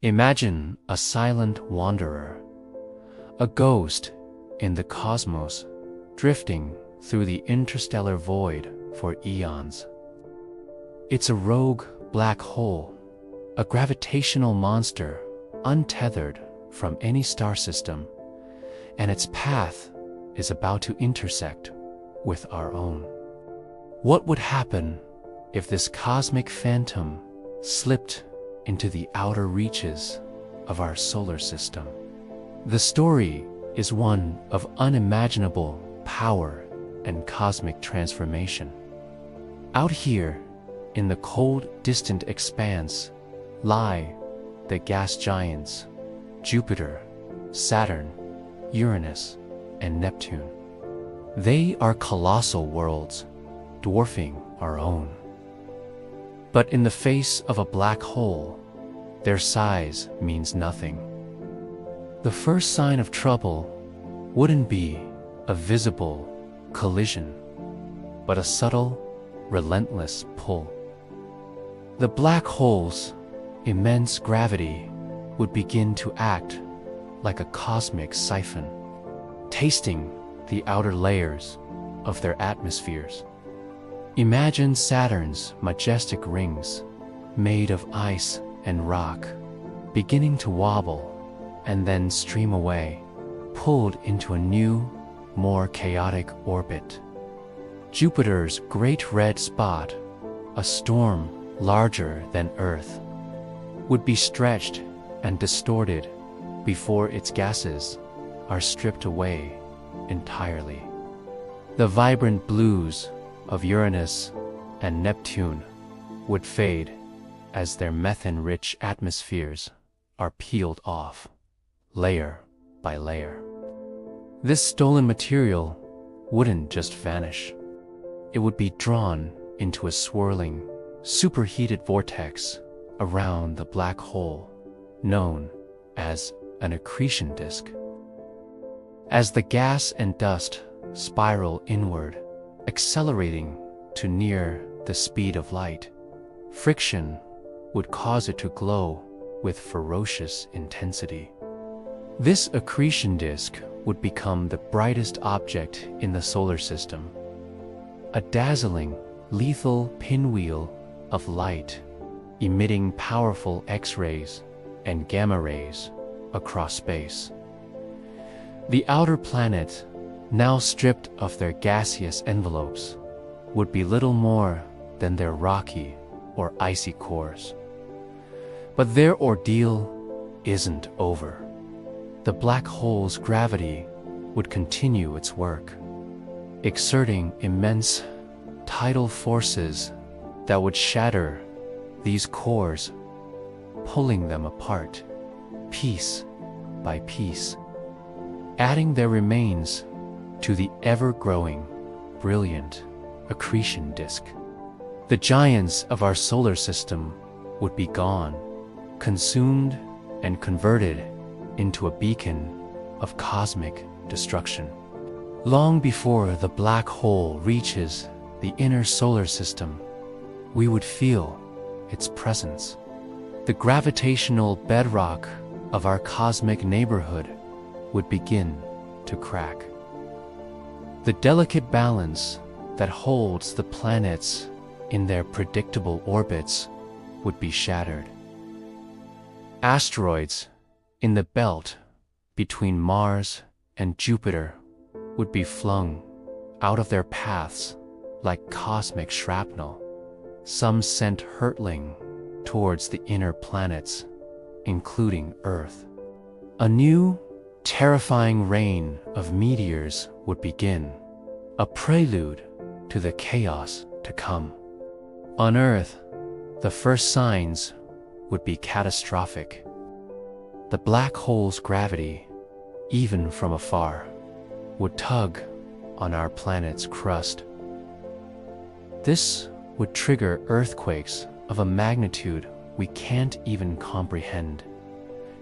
Imagine a silent wanderer, a ghost in the cosmos, drifting through the interstellar void for eons. It's a rogue black hole, a gravitational monster untethered from any star system, and its path is about to intersect with our own. What would happen if this cosmic phantom slipped into the outer reaches of our solar system? The story is one of unimaginable power and cosmic transformation. Out here, in the cold, distant expanse, lie the gas giants, Jupiter, Saturn, Uranus, and Neptune. They are colossal worlds, dwarfing our own. But in the face of a black hole, their size means nothing. The first sign of trouble wouldn't be a visible collision, but a subtle, relentless pull. The black hole's immense gravity would begin to act like a cosmic siphon, tasting the outer layers of their atmospheres. Imagine Saturn's majestic rings, made of ice and rock, beginning to wobble and then stream away, pulled into a new, more chaotic orbit. Jupiter's great red spot, a storm larger than Earth, would be stretched and distorted before its gases are stripped away entirely. The vibrant blues of Uranus and Neptune would fade as their methane-rich atmospheres are peeled off, layer by layer. This stolen material wouldn't just vanish. It would be drawn into a swirling, superheated vortex around the black hole, known as an accretion disk. As the gas and dust spiral inward, accelerating to near the speed of light, friction would cause it to glow with ferocious intensity. This accretion disk would become the brightest object in the solar system, a dazzling, lethal pinwheel of light, emitting powerful X-rays and gamma rays across space. The outer planet, now stripped of their gaseous envelopes, would be little more than their rocky or icy cores. But their ordeal isn't over. The black hole's gravity would continue its work, exerting immense tidal forces that would shatter these cores, pulling them apart, piece by piece, adding their remains to the ever-growing, brilliant accretion disk. The giants of our solar system would be gone, consumed and converted into a beacon of cosmic destruction. Long before the black hole reaches the inner solar system, we would feel its presence. The gravitational bedrock of our cosmic neighborhood would begin to crack. The delicate balance that holds the planets in their predictable orbits would be shattered. Asteroids in the belt between Mars and Jupiter would be flung out of their paths like cosmic shrapnel, some sent hurtling towards the inner planets, including Earth. A new, terrifying rain of meteors would begin, a prelude to the chaos to come. On Earth, the first signs would be catastrophic. The black hole's gravity, even from afar, would tug on our planet's crust. This would trigger earthquakes of a magnitude we can't even comprehend,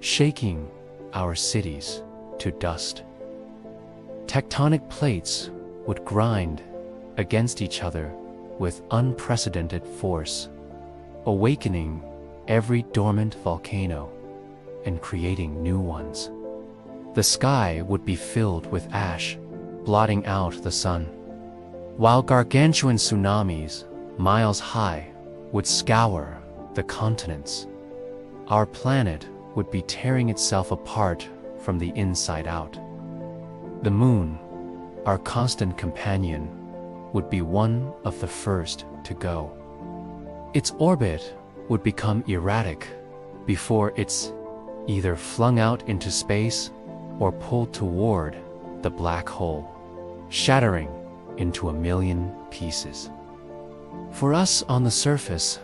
shaking our cities to dust. Tectonic plates would grind against each other with unprecedented force, awakening every dormant volcano and creating new ones. The sky would be filled with ash, blotting out the sun, while gargantuan tsunamis, miles high, would scour the continents. Our planet would be tearing itself apart from the inside out. The moon, our constant companion, would be one of the first to go. Its orbit would become erratic before it's either flung out into space or pulled toward the black hole, shattering into a million pieces. For us on the surface,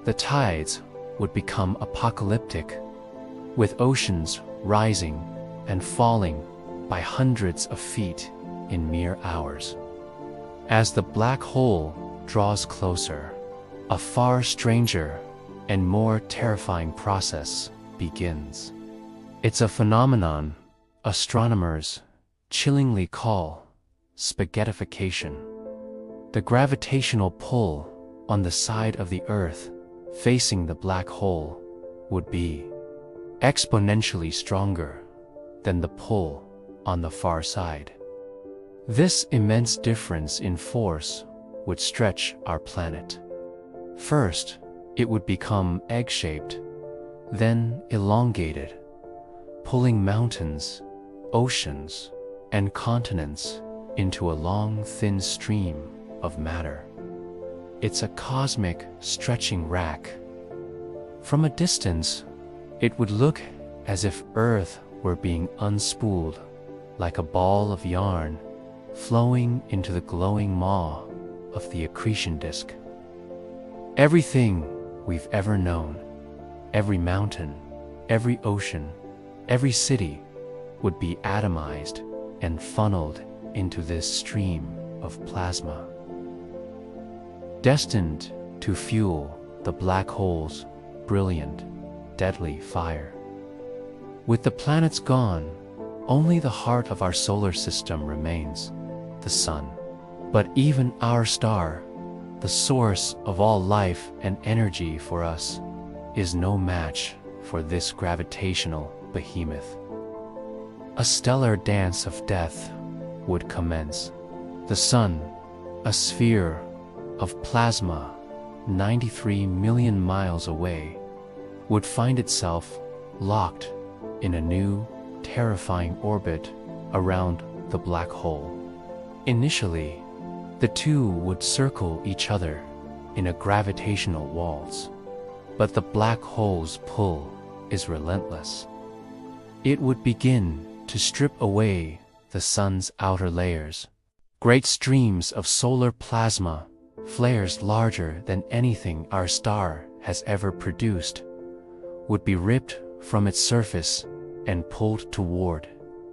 the tides would become apocalyptic, with oceans rising and falling by hundreds of feet in mere hours. As the black hole draws closer, a far stranger and more terrifying process begins. It's a phenomenon astronomers chillingly call spaghettification. The gravitational pull on the side of the Earth facing the black hole would be exponentially stronger than the pull on the far side. This immense difference in force would stretch our planet. First, it would become egg-shaped, then elongated, pulling mountains, oceans, and continents into a long, thin stream of matter. It's a cosmic stretching rack. From a distance, it would look as if Earth were being unspooled, like a ball of yarn flowing into the glowing maw of the accretion disk. Everything we've ever known, every mountain, every ocean, every city, would be atomized and funneled into this stream of plasma, destined to fuel the black hole's brilliant, deadly fire. With the planets gone, only the heart of our solar system remains, the sun. But even our star, the source of all life and energy for us, is no match for this gravitational behemoth. A stellar dance of death would commence. The sun, a sphere of plasma 93 million miles away, would find itself locked in a new, terrifying orbit around the black hole. Initially, the two would circle each other in a gravitational waltz, but the black hole's pull is relentless. It would begin to strip away the sun's outer layers. Great streams of solar plasma, flares larger than anything our star has ever produced, would be ripped from its surface and pulled toward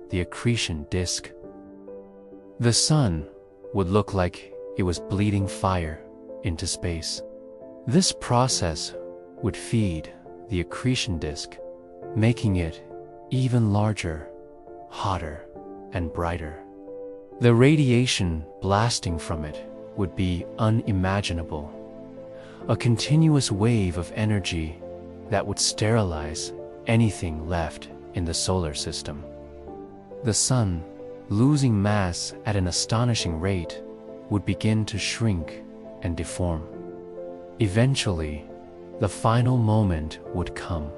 the accretion disk. The sun would look like it was bleeding fire into space. This process would feed the accretion disk, making it even larger, hotter, and brighter. The radiation blasting from it would be unimaginable, a continuous wave of energy that would sterilize anything left in the solar system. The sun, losing mass at an astonishing rate, would begin to shrink and deform. Eventually, the final moment would come.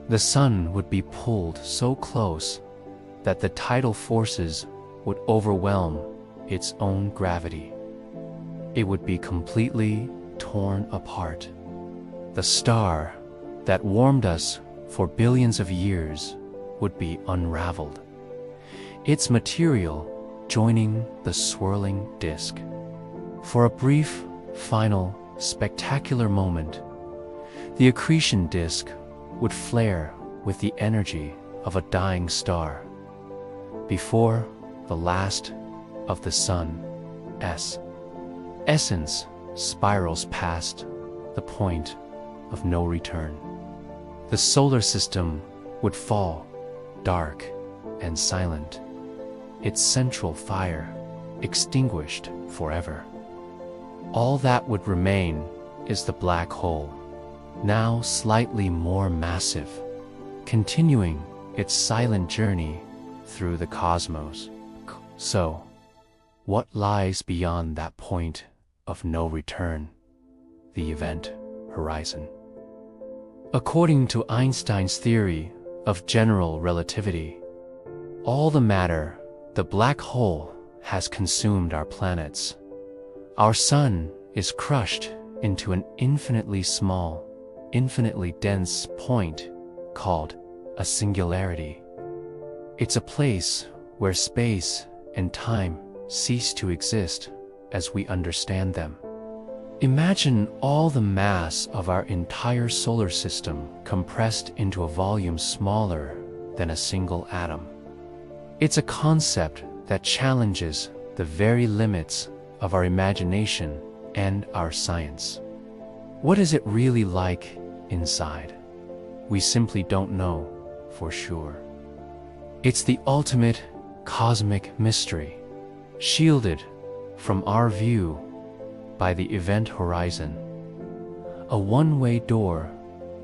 The sun would be pulled so close that the tidal forces would overwhelm its own gravity. It would be completely torn apart. The star that warmed us for billions of years would be unraveled, its material joining the swirling disk. For a brief, final, spectacular moment, the accretion disk would flare with the energy of a dying star before the last of the sun's essence spirals past the point of no return. The solar system would fall dark and silent, its central fire extinguished forever. All that would remain is the black hole, now slightly more massive, continuing its silent journey through the cosmos. So, what lies beyond that point of no return, the event horizon? According to Einstein's theory of general relativity, all the matter the black hole has consumed our planets. Our sun is crushed into an infinitely small, infinitely dense point called a singularity. It's a place where space and time cease to exist as we understand them. Imagine all the mass of our entire solar system compressed into a volume smaller than a single atom. It's a concept that challenges the very limits of our imagination and our science. What is it really like inside? We simply don't know for sure. It's the ultimate cosmic mystery, shielded from our view by the event horizon, a one-way door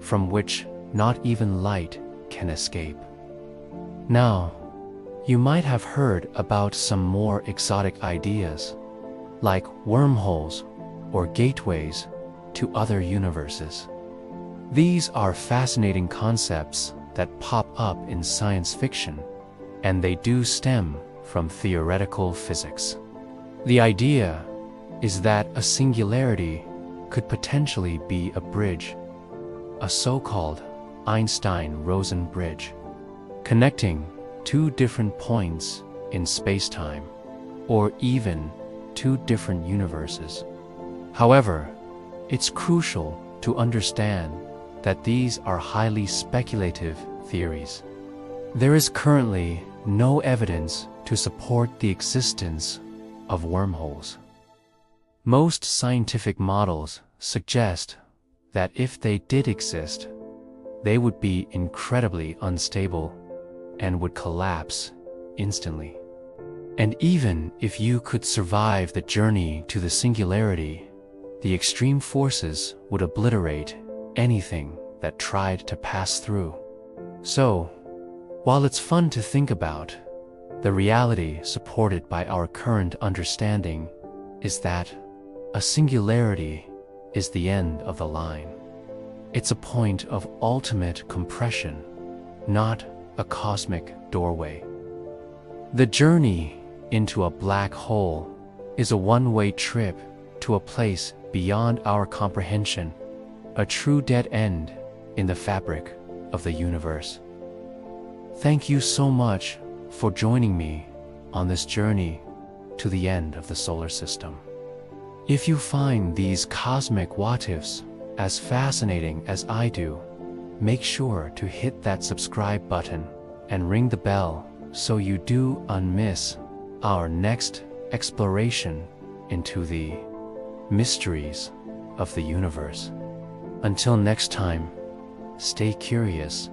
from which not even light can escape. Now, you might have heard about some more exotic ideas, like wormholes or gateways to other universes. These are fascinating concepts that pop up in science fiction, and they do stem from theoretical physics. The idea is that a singularity could potentially be a bridge, a so-called Einstein-Rosen bridge, connecting two different points in space-time, or even two different universes. However, it's crucial to understand that these are highly speculative theories. There is currently no evidence to support the existence of wormholes. Most scientific models suggest that if they did exist, they would be incredibly unstable and would collapse instantly. And even if you could survive the journey to the singularity, the extreme forces would obliterate anything that tried to pass through. So, while it's fun to think about, the reality supported by our current understanding is that a singularity is the end of the line. It's a point of ultimate compression, not a cosmic doorway. The journey into a black hole is a one-way trip to a place beyond our comprehension, a true dead end in the fabric of the universe. Thank you so much for joining me on this journey to the end of the solar system. If you find these cosmic what-ifs as fascinating as I do, make sure to hit that subscribe button and ring the bell so you do unmiss our next exploration into the mysteries of the universe. Until next time, stay curious